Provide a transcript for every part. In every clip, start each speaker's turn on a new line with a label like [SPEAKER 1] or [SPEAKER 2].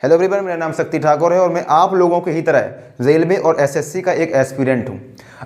[SPEAKER 1] Hello everyone, मेरा नाम शक्ति ठाकुर है और मैं आप लोगों की ही तरह रेलवे और एसएससी का एक एस्पिरेंट हूं।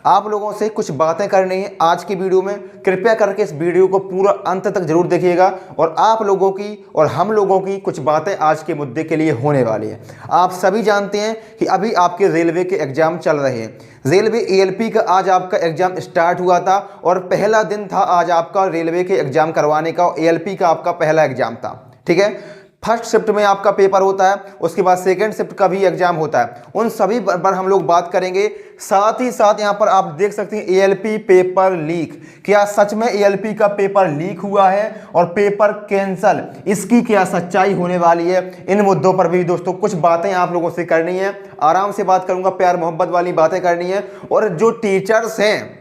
[SPEAKER 1] आप लोगों से कुछ बातें करनी है आज की वीडियो में। कृपया करके इस वीडियो को पूरा अंत तक जरूर देखिएगा और आप लोगों की और हम लोगों की कुछ बातें आज के मुद्दे के लिए होने वाली है। आप सभी जानते हैं कि अभी आपके रेलवे के एग्जाम चल रहे हैं। रेलवे एएलपी का आज आपका एग्जाम स्टार्ट हुआ था और पहला दिन था आज आपका रेलवे के एग्जाम करवाने का। एएलपी का आपका पहला एग्जाम था, ठीक है। फर्स्ट शिफ्ट में आपका पेपर होता है, उसके बाद सेकंड शिफ्ट का भी एग्जाम होता है। उन सभी पर हम लोग बात करेंगे। साथ ही साथ यहाँ पर आप देख सकते हैं एएलपी पेपर लीक। क्या सच में एएलपी का पेपर लीक हुआ है और पेपर कैंसल, इसकी क्या सच्चाई होने वाली है? इन मुद्दों पर भी दोस्तों कुछ बातें आप लोगों से करनी है। आराम से बात करूंगा, प्यार मोहब्बत वाली बातें करनी है। और जो टीचर्स हैं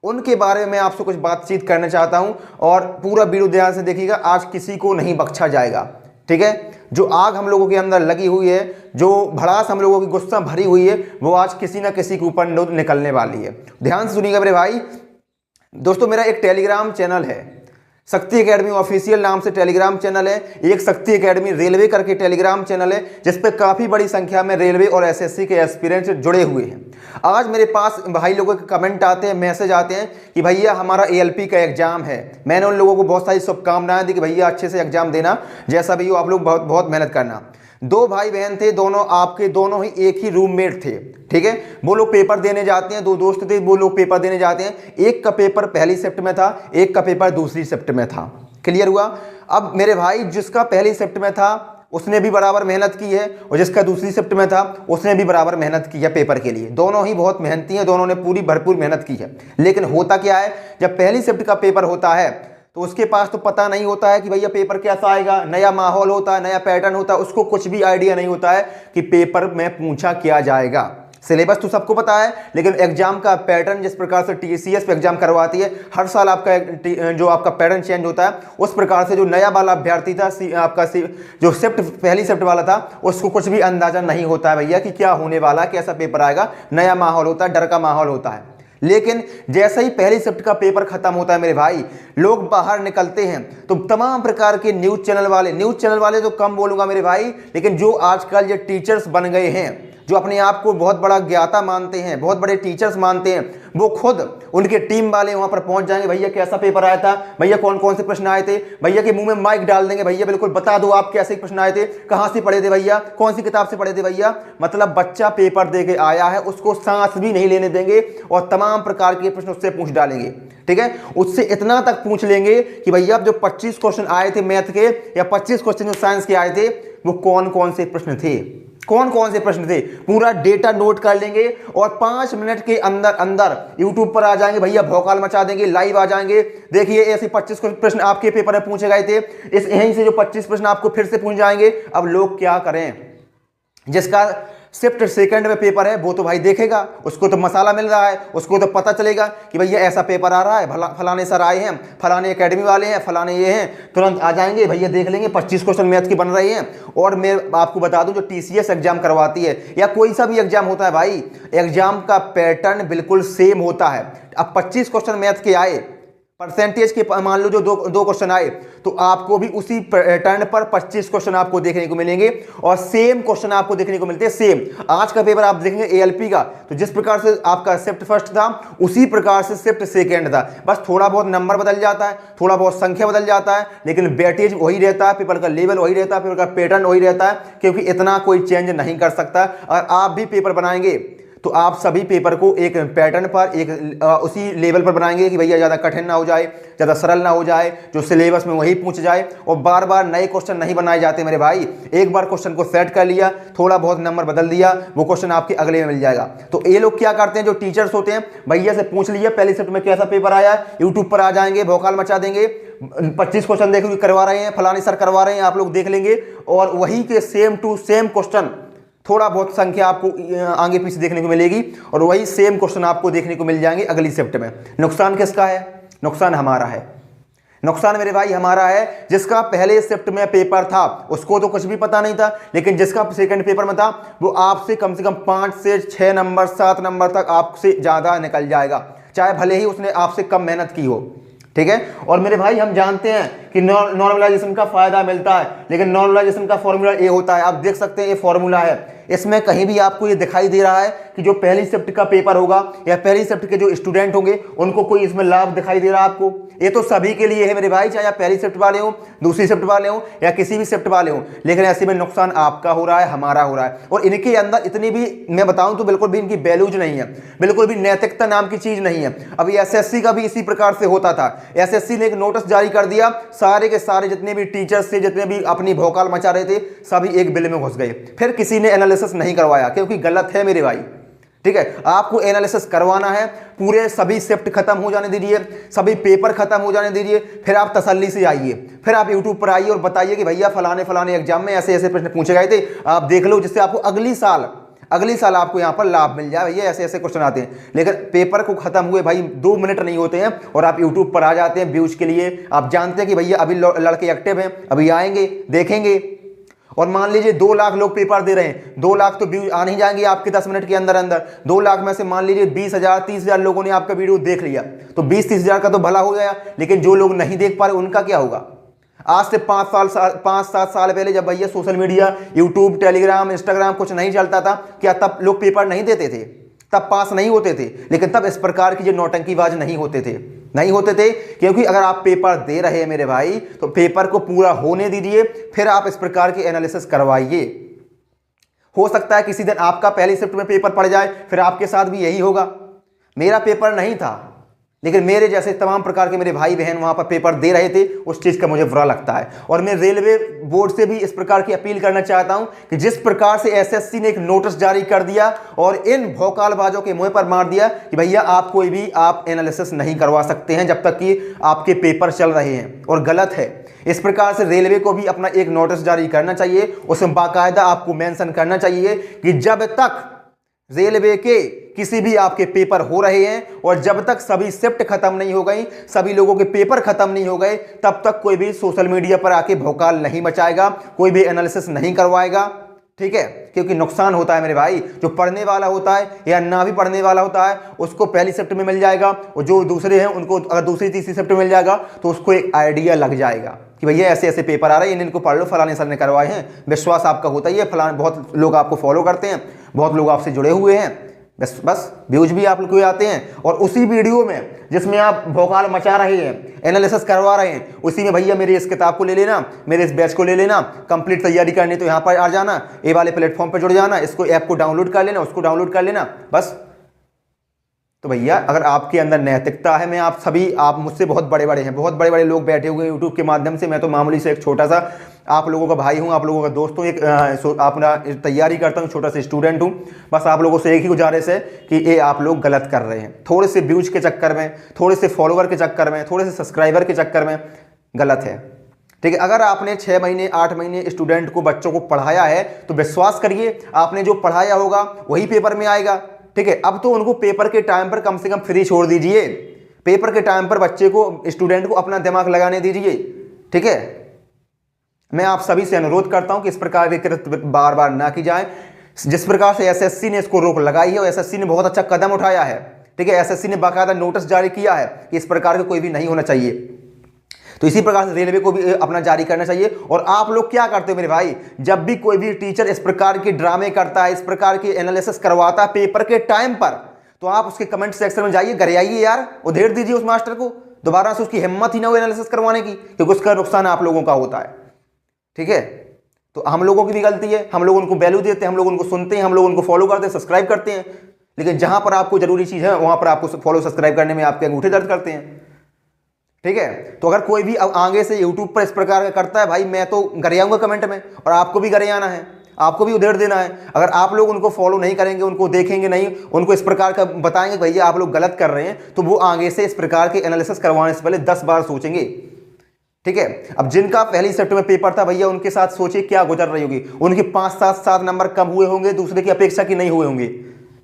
[SPEAKER 1] उनके बारे में आपसे कुछ बातचीत करना चाहता हूं और पूरा वीडियो ध्यान से देखिएगा। आज किसी को नहीं बख्शा जाएगा, ठीक है। जो आग हम लोगों के अंदर लगी हुई है, जो भड़ास हम लोगों की गुस्सा भरी हुई है, वो आज किसी ना किसी के ऊपर निकलने वाली है। ध्यान से सुनिएगा मेरे भाई। दोस्तों, मेरा एक टेलीग्राम चैनल है, शक्ति एकेडमी ऑफिशियल नाम से टेलीग्राम चैनल है। एक शक्ति एकेडमी रेलवे करके टेलीग्राम चैनल है जिस पे काफ़ी बड़ी संख्या में रेलवे और एसएससी के एस्पिरेंट्स जुड़े हुए हैं। आज मेरे पास भाई लोगों के कमेंट आते हैं, मैसेज आते हैं कि भैया हमारा एएलपी का एग्जाम है। मैंने उन लोगों को बहुत सारी शुभकामनाएं दी कि भैया अच्छे से एग्जाम देना, जैसा भी हो आप लोग बहुत बहुत मेहनत करना। दो भाई बहन थे, दोनों आपके दोनों ही एक ही रूममेट थे, ठीक है। वो लोग पेपर देने जाते हैं, दो दोस्त थे, वो लोग पेपर देने जाते हैं। एक का पेपर पहली शिफ्ट में था, एक का पेपर दूसरी शिफ्ट में था। क्लियर हुआ? अब मेरे भाई जिसका पहली शिफ्ट में था उसने भी बराबर मेहनत की है और जिसका दूसरी शिफ्ट में था उसने भी बराबर मेहनत की है पेपर के लिए। दोनों ही बहुत मेहनती हैं, दोनों ने पूरी भरपूर मेहनत की है। लेकिन होता क्या है, जब पहली शिफ्ट का पेपर होता है तो उसके पास तो पता नहीं होता है कि भैया पेपर कैसा आएगा। नया माहौल होता है, नया पैटर्न होता है, उसको कुछ भी आइडिया नहीं होता है कि पेपर में पूछा क्या जाएगा। सिलेबस तो सबको पता है, लेकिन एग्जाम का पैटर्न जिस प्रकार से टीसीएस पे एग्जाम करवाती है, हर साल आपका जो आपका पैटर्न चेंज होता है, उस प्रकार से जो नया वाला अभ्यर्थी था आपका जो शिफ्ट पहली शिफ्ट वाला था, उसको कुछ भी अंदाजा नहीं होता है भैया कि क्या होने वाला, कैसा पेपर आएगा। नया माहौल होता है, डर का माहौल होता है। लेकिन जैसे ही पहली शिफ्ट का पेपर खत्म होता है मेरे भाई, लोग बाहर निकलते हैं तो तमाम प्रकार के न्यूज़ चैनल वाले तो कम बोलूंगा मेरे भाई, लेकिन जो आजकल ये टीचर्स बन गए हैं, जो अपने आप को बहुत बड़ा ज्ञाता मानते हैं, बहुत बड़े टीचर्स मानते हैं, वो खुद उनके टीम वाले वहां पर पहुंच जाएंगे। भैया कैसा पेपर आया था, भैया कौन कौन से प्रश्न आए थे, भैया के मुंह में माइक डाल देंगे, भैया बिल्कुल बता दो आप कैसे प्रश्न आए थे, कहां से पढ़े थे भैया, कौन सी किताब से पढ़े थे भैया। मतलब बच्चा पेपर दे के आया है, उसको सांस भी नहीं लेने देंगे और तमाम प्रकार के प्रश्न उससे पूछ डालेंगे, ठीक है। उससे इतना तक पूछ लेंगे कि भैया जो 25 क्वेश्चन आए थे मैथ के या 25 क्वेश्चन जो साइंस के आए थे, वो कौन कौन से प्रश्न थे, कौन कौन से प्रश्न थे, पूरा डेटा नोट कर लेंगे और 5 मिनट के अंदर अंदर यूट्यूब पर आ जाएंगे भैया, भौकाल मचा देंगे, लाइव आ जाएंगे। देखिए ऐसे 25 प्रश्न आपके पेपर में पूछे गए थे, इस यहीं से जो 25 प्रश्न आपको फिर से पूछ जाएंगे। अब लोग क्या करें, जिसका शिफ्ट सेकंड में पेपर है वो तो भाई देखेगा, उसको तो मसाला मिल रहा है, उसको तो पता चलेगा कि भैया ऐसा पेपर आ रहा है, फलाने सर आए हैं, फलाने एकेडमी वाले हैं, फलाने ये हैं, तुरंत आ जाएंगे भैया, देख लेंगे 25 क्वेश्चन मैथ की बन रहे हैं। और मैं आपको बता दूं, जो टीसीएस एग्जाम करवाती है या कोई सा भी एग्जाम होता है भाई, एग्जाम का पैटर्न बिल्कुल सेम होता है। अब 25 क्वेश्चन मैथ के आए, परसेंटेज के मान लो जो दो क्वेश्चन आए, तो आपको भी उसी पैटर्न पर 25 क्वेश्चन आपको देखने को मिलेंगे और सेम क्वेश्चन आपको देखने को मिलते हैं। सेम आज का पेपर आप देखेंगे एएलपी का, तो जिस प्रकार से आपका शिफ्ट फर्स्ट था उसी प्रकार से शिफ्ट सेकंड था। बस थोड़ा बहुत नंबर बदल जाता है, थोड़ा बहुत संख्या बदल जाता है, लेकिन वेटेज वही रहता है, पेपर का लेवल वही रहता है, पेपर का पैटर्न वही रहता है, क्योंकि इतना कोई चेंज नहीं कर सकता। और आप भी पेपर बनाएंगे तो आप सभी पेपर को एक पैटर्न पर, एक उसी लेवल पर बनाएंगे कि भैया ज़्यादा कठिन ना हो जाए, ज़्यादा सरल ना हो जाए, जो सिलेबस में वही पूछ जाए। और बार बार नए क्वेश्चन नहीं बनाए जाते मेरे भाई। एक बार क्वेश्चन को सेट कर लिया, थोड़ा बहुत नंबर बदल दिया, वो क्वेश्चन आपके अगले में मिल जाएगा। तो ये लोग क्या करते हैं, जो टीचर्स होते हैं, भैया से पूछ लिया पहली शिफ्ट में कैसा पेपर आया, यूट्यूब पर आ जाएंगे, भौकाल मचा देंगे, 25 क्वेश्चन देखो करवा रहे हैं, फलाने सर करवा रहे हैं, आप लोग देख लेंगे और वही के सेम टू सेम क्वेश्चन, थोड़ा बहुत संख्या आपको आगे पीछे देखने को मिलेगी और वही सेम क्वेश्चन आपको देखने को मिल जाएंगे अगली शिफ्ट में। नुकसान किसका है? नुकसान हमारा है। नुकसान मेरे भाई हमारा है। जिसका पहले शिफ्ट में पेपर था उसको तो कुछ भी पता नहीं था, लेकिन जिसका सेकंड पेपर में था वो आपसे कम से कम 5 से 6 नंबर 7 नंबर तक आपसे ज़्यादा निकल जाएगा, चाहे भले ही उसने आपसे कम मेहनत की हो। ठीक है। और मेरे भाई हम जानते हैं कि नॉर्मलाइजेशन का फायदा मिलता है, लेकिन नॉर्मलाइजेशन का फॉर्मूला ये होता है, आप देख सकते हैं ये फॉर्मूला है। इसमें कहीं भी आपको ये दिखाई दे रहा है कि जो पहली शिफ्ट का पेपर होगा या पहली शिफ्ट के जो स्टूडेंट होंगे उनको कोई इसमें लाभ दिखाई दे रहा है आपको? ये तो सभी के लिए है मेरे भाई, चाहे आप पहली शिफ्ट वाले हो, दूसरी शिफ्ट वाले हो या किसी भी शिफ्ट वाले हो, लेकिन ऐसे में नुकसान आपका हो रहा है, हमारा हो रहा है। और इनके अंदर इतनी भी मैं बताऊं तो बिल्कुल भी इनकी वैल्यूज नहीं है, बिल्कुल भी नैतिकता नाम की चीज नहीं है। अभी एसएससी का भी इसी प्रकार से होता था। एसएससी ने एक नोटिस जारी कर दिया, सारे के सारे जितने भी टीचर्स थे, जितने भी अपनी भौकाल मचा रहे थे, सभी एक बिल में घुस गए। फिर किसी ने एनालिसिस नहीं करवाया, क्योंकि गलत है मेरे भाई। ठीक है, आपको एनालिसिस करवाना है, पूरे सभी शिफ्ट खत्म हो जाने दीजिए, सभी पेपर खत्म हो जाने दीजिए, फिर आप तसल्ली से आइए, फिर आप यूट्यूब पर आइए और बताइए कि भैया फलाने फलाने एग्जाम में ऐसे ऐसे प्रश्न पूछे गए थे, आप देख लो, जिससे आपको अगली साल आपको यहाँ पर लाभ मिल जाए। भैया ऐसे ऐसे क्वेश्चन आते हैं, लेकिन पेपर को खत्म हुए भाई 2 मिनट नहीं होते हैं और आप यूट्यूब पर आ जाते हैं व्यूज के लिए। आप जानते हैं कि भैया अभी लड़के एक्टिव हैं, अभी आएंगे, देखेंगे, और मान लीजिए 2 लाख लोग पेपर दे रहे हैं, 2 लाख तो व्यूज आ नहीं जाएंगे आपके 10 मिनट के अंदर अंदर। 2 लाख में से मान लीजिए 20,000 30,000 लोगों ने आपका वीडियो देख लिया, तो 20-30,000 का तो भला हो गया। लेकिन जो लोग नहीं देख पा रहे उनका क्या होगा? आज से 5-7 साल पहले जब भैया social media, YouTube, Telegram, Instagram कुछ नहीं चलता था, क्या तब लोग पेपर नहीं देते थे? तब पास नहीं होते थे, लेकिन तब इस प्रकार की जो नौटंकीबाज नहीं होते थे। क्योंकि अगर आप पेपर दे रहे हैं मेरे भाई, तो पेपर को पूरा होने दीजिए, फिर आप इस प्रकार के एनालिसिस करवाइए। हो सकता है किसी दिन आपका पहली शिफ्ट में पेपर पड़ जाए, फिर आपके साथ भी यही होगा। मेरा पेपर नहीं था, लेकिन मेरे जैसे तमाम प्रकार के मेरे भाई बहन वहां पर पेपर दे रहे थे, उस चीज का मुझे बुरा लगता है। और मैं रेलवे बोर्ड से भी इस प्रकार की अपील करना चाहता हूं कि जिस प्रकार से एसएससी ने एक नोटिस जारी कर दिया और इन भौकालबाजों के मुंह पर मार दिया कि भैया आप कोई भी आप एनालिसिस नहीं करवा सकते हैं जब तक कि आपके पेपर चल रहे हैं, और गलत है। इस प्रकार से रेलवे को भी अपना एक नोटिस जारी करना चाहिए, उसमें बाकायदा आपको मेंशन करना चाहिए कि जब तक रेलवे के किसी भी आपके पेपर हो रहे हैं और जब तक सभी शिफ्ट खत्म नहीं हो गई, सभी लोगों के पेपर खत्म नहीं हो गए, तब तक कोई भी सोशल मीडिया पर आके भौकाल नहीं मचाएगा, कोई भी एनालिसिस नहीं करवाएगा। ठीक है, क्योंकि नुकसान होता है मेरे भाई। जो पढ़ने वाला होता है या ना भी पढ़ने वाला होता है, उसको पहली शिफ्ट में मिल जाएगा, और जो दूसरे हैं उनको अगर दूसरी तीसरी शिफ्ट में मिल जाएगा तो उसको एक आइडिया लग जाएगा कि भैया ऐसे ऐसे पेपर आ रहे हैं, इनको पढ़ लो, फलाने सर ने करवाए हैं। विश्वास आपका होता ही है, फलाने बहुत लोग आपको फॉलो करते हैं, बहुत लोग आपसे जुड़े हुए हैं, बस व्यूज भी आप लोग को आते हैं। और उसी वीडियो में जिसमें आप भौकाल मचा रहे हैं, एनालिसिस करवा रहे हैं, उसी में भैया मेरी इस किताब को ले लेना, मेरे इस बैच को ले लेना, कंप्लीट तैयारी करनी तो यहाँ पर आ जाना, ए वाले प्लेटफॉर्म पर जुड़ जाना, इसको ऐप को डाउनलोड कर लेना, उसको डाउनलोड कर लेना, बस। तो भैया अगर आपके अंदर नैतिकता है, आप मुझसे बहुत बड़े बड़े हैं, बहुत बड़े बड़े लोग बैठे हुए हैं यूट्यूब के माध्यम से, मैं तो मामूली से एक छोटा सा आप लोगों का भाई हूं, आप लोगों का दोस्त हूं, एक अपना तैयारी करता हूं, छोटा सा स्टूडेंट हूं। बस आप लोगों से एक ही गुजारिश है कि ये आप लोग गलत कर रहे हैं, थोड़े से व्यूज के चक्कर में, थोड़े से फॉलोवर के चक्कर में, थोड़े से सब्सक्राइबर के चक्कर में गलत है। ठीक है, अगर आपने 6 महीने 8 महीने स्टूडेंट को, बच्चों को पढ़ाया है, तो विश्वास करिए आपने जो पढ़ाया होगा वही पेपर में आएगा। ठीक है, अब तो उनको पेपर के टाइम पर कम से कम फ्री छोड़ दीजिए, पेपर के टाइम पर बच्चे को, स्टूडेंट को अपना दिमाग लगाने दीजिए। ठीक है, मैं आप सभी से अनुरोध करता हूं कि इस प्रकार के कृत्य बार बार ना की जाए। जिस प्रकार से एसएससी ने इसको रोक लगाई है, और एसएससी ने बहुत अच्छा कदम उठाया है। ठीक है, एसएससी ने बाकायदा नोटिस जारी किया है कि इस प्रकार के कोई भी नहीं होना चाहिए, तो इसी प्रकार से रेलवे को भी अपना जारी करना चाहिए। और आप लोग क्या करते हो मेरे भाई, जब भी कोई भी टीचर इस प्रकार के ड्रामे करता है, इस प्रकार की एनालिसिस करवाता है पेपर के टाइम पर, तो आप उसके कमेंट सेक्शन में जाइए, गरियाइए यार, उधेड़ दीजिए उस मास्टर को, दोबारा से उसकी हिम्मत ही ना हो एनालिसिस करवाने की, क्योंकि उसका नुकसान आप लोगों का होता है। ठीक है, तो हम लोगों की भी गलती है, हम लोग उनको वैल्यू देते हैं, हम लोग उनको सुनते हैं, हम लोग उनको फॉलो करते हैं, सब्सक्राइब करते हैं, लेकिन जहां पर आपको जरूरी चीज है वहां पर आपको फॉलो सब्सक्राइब करने में आपके अंगूठे दर्द करते हैं। ठीक है, तो अगर कोई भी अब आगे से यूट्यूब पर इस प्रकार का करता है, भाई मैं तो गरियाऊंगा कमेंट में, और आपको भी गरियाना है, आपको भी उधेड़ देना है। अगर आप लोग उनको फॉलो नहीं करेंगे, उनको देखेंगे नहीं, उनको इस प्रकार का बताएंगे भैया आप लोग गलत कर रहे हैं, तो वो आगे से इस प्रकार के एनालिसिस करवाने से पहले 10 बार सोचेंगे। ठीक है, अब जिनका पहली शिफ्ट में पेपर था भैया, उनके साथ सोचिए क्या गुजर रही होगी, उनके 5-7 नंबर कम हुए होंगे, दूसरे की अपेक्षा की नहीं हुए होंगे।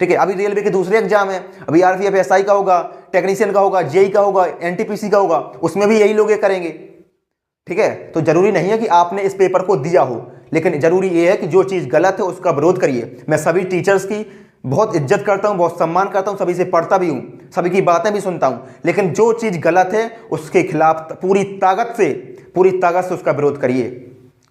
[SPEAKER 1] ठीक है, अभी रेलवे के दूसरे एग्जाम है, अभी आरपीएफ एसआई का होगा, टेक्नीशियन का होगा, जेई का होगा, एनटीपीसी का होगा, उसमें भी यही लोग ये करेंगे। ठीक है, तो जरूरी नहीं है कि आपने इस पेपर को दिया हो, लेकिन जरूरी ये है कि जो चीज गलत है उसका विरोध करिए। मैं सभी टीचर्स की बहुत इज्जत करता हूँ, बहुत सम्मान करता हूँ, सभी से पढ़ता भी हूँ, सभी की बातें भी सुनता हूँ, लेकिन जो चीज़ गलत है उसके खिलाफ पूरी ताकत से उसका विरोध करिए,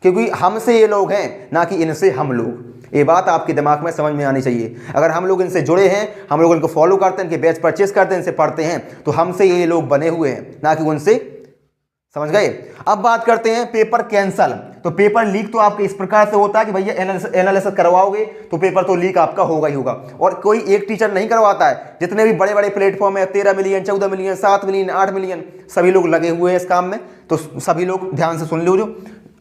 [SPEAKER 1] क्योंकि हमसे ये लोग हैं, ना कि इनसे हम लोग। ये बात आपके दिमाग में समझ में आनी चाहिए। अगर हम लोग इनसे जुड़े हैं, हम लोग इनको फॉलो करते हैं, इनके बैच परचेस करते हैं, इनसे पढ़ते हैं, तो हमसे ये लोग बने हुए हैं, ना कि उनसे। समझ गए। अब बात करते हैं पेपर कैंसल। तो पेपर लीक तो आपके इस प्रकार से होता है कि भैया एनालिसिस करवाओगे तो पेपर तो लीक आपका होगा ही होगा, और कोई एक टीचर नहीं करवाता है। जितने भी बड़े बड़े प्लेटफॉर्म है, 13 मिलियन, 14 मिलियन, 7 मिलियन, 8 मिलियन, सभी लोग लगे हुए हैं इस काम में। तो सभी लोग ध्यान से सुन लो, जो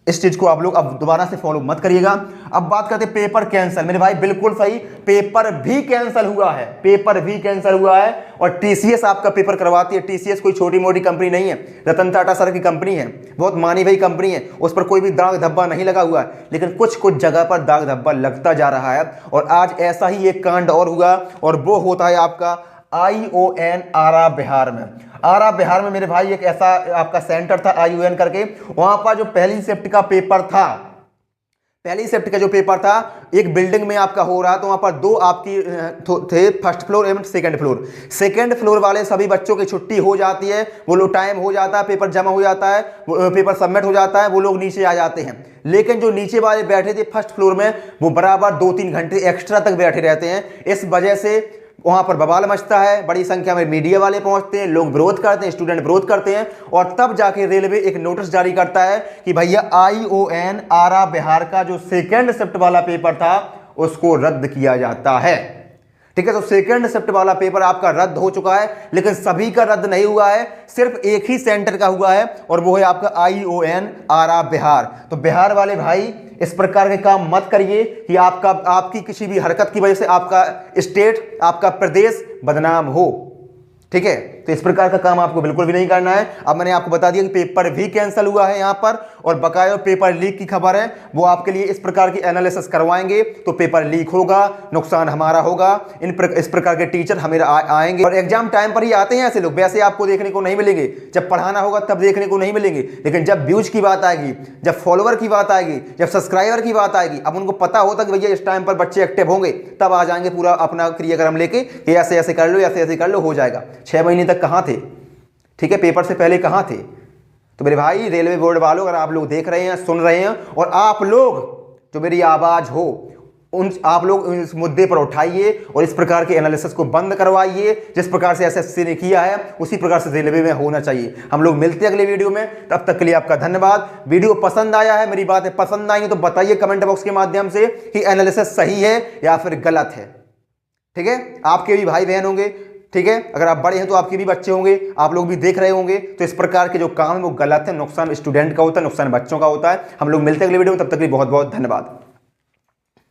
[SPEAKER 1] इस चीज को आप लोग अब दोबारा से फॉलो मत करिएगा। अब बात करते हैं पेपर कैंसल। मेरे भाई बिल्कुल सही, पेपर भी कैंसल हुआ है, पेपर भी कैंसल हुआ है। और टीसीएस आपका पेपर करवाती है। टीसीएस कोई छोटी मोटी कंपनी नहीं है, रतन टाटा सर की कंपनी है, बहुत मानी भाई कंपनी है, उस पर कोई भी दाग धब्बा नहीं लगा हुआ है, लेकिन कुछ कुछ जगह पर दाग धब्बा लगता जा रहा है। और आज ऐसा ही एक कांड और हुआ, और वो होता है आपका ION आरा बिहार में। आरा बिहार में मेरे भाई एक ऐसा आपका सेंटर था ION करके, वहां पर जो पहली शिफ्ट का पेपर था, पहली शिफ्ट का जो पेपर था, एक बिल्डिंग में आपका हो रहा, तो वहां पर दो आपकी थे, फर्स्ट फ्लोर एवं सेकंड फ्लोर। सेकंड फ्लोर वाले सभी बच्चों की छुट्टी हो जाती है, वो लोग टाइम हो जाता है, पेपर जमा हो जाता है, पेपर सबमिट हो जाता है, वो लोग नीचे आ जाते हैं। लेकिन जो नीचे वाले बैठे थे फर्स्ट फ्लोर में, वो बराबर 2-3 घंटे एक्स्ट्रा तक बैठे रहते हैं। इस वजह से वहां पर बवाल मचता है, बड़ी संख्या में मीडिया वाले पहुंचते हैं, लोग विरोध करते हैं, स्टूडेंट विरोध करते हैं, और तब जाके रेलवे एक नोटिस जारी करता है कि भैया ION आरा बिहार का जो सेकंड शिफ्ट वाला पेपर था उसको रद्द किया जाता है। ठीक है, तो सेकंड शिफ्ट वाला पेपर आपका रद्द हो चुका है, लेकिन सभी का रद्द नहीं हुआ है, सिर्फ एक ही सेंटर का हुआ है, और वो है आपका ION आरा बिहार। तो बिहार वाले भाई इस प्रकार के काम मत करिए कि आपकी किसी भी हरकत की वजह से आपका स्टेट, आपका प्रदेश बदनाम हो। ठीक है, तो इस प्रकार का काम आपको बिल्कुल भी नहीं करना है। अब मैंने आपको बता दिया कि पेपर भी कैंसिल हुआ है यहाँ पर, और बकाया पेपर लीक की खबर है, वो आपके लिए इस प्रकार की एनालिसिस करवाएंगे तो पेपर लीक होगा, नुकसान हमारा होगा। इस प्रकार के टीचर हमें आएंगे, और एग्जाम टाइम पर ही आते हैं ऐसे लोग। वैसे आपको देखने को नहीं मिलेंगे, जब पढ़ाना होगा तब देखने को नहीं मिलेंगे, लेकिन जब व्यूज की बात आएगी, जब फॉलोवर की बात आएगी, जब सब्सक्राइबर की बात आएगी, अब उनको पता होता कि भैया इस टाइम पर बच्चे एक्टिव होंगे, तब आ जाएंगे पूरा अपना क्रियाक्रम लेके कि ऐसे ऐसे कर लो, ऐसे ऐसे कर लो, हो जाएगा। 6 महीने तक कहाँ थे? ठीक है, पेपर से पहले कहाँ थे? तो मेरे भाई रेलवे बोर्ड वालों, अगर आप लोग देख रहे हैं, सुन रहे हैं, और आप लोग जो मेरी आवाज हो, आप लोग इस मुद्दे पर उठाइए और इस प्रकार के एनालिसिस को बंद करवाइए। जिस प्रकार से SSC ने किया है उसी प्रकार से रेलवे में होना चाहिए। हम लोग मिलते हैं अगले वीडियो में, तब तक के लिए आपका धन्यवाद। वीडियो पसंद आया है, मेरी बातें पसंद आई है, तो बताइए कमेंट बॉक्स के माध्यम से कि एनालिसिस सही है या फिर गलत है। ठीक है, आपके भी भाई बहन होंगे, ठीक है, अगर आप बड़े हैं तो आपके भी बच्चे होंगे, आप लोग भी देख रहे होंगे, तो इस प्रकार के जो काम है वो गलत है, नुकसान स्टूडेंट का होता है, नुकसान बच्चों का होता है। हम लोग मिलते हैं अगले वीडियो में, तब तक के लिए बहुत बहुत धन्यवाद।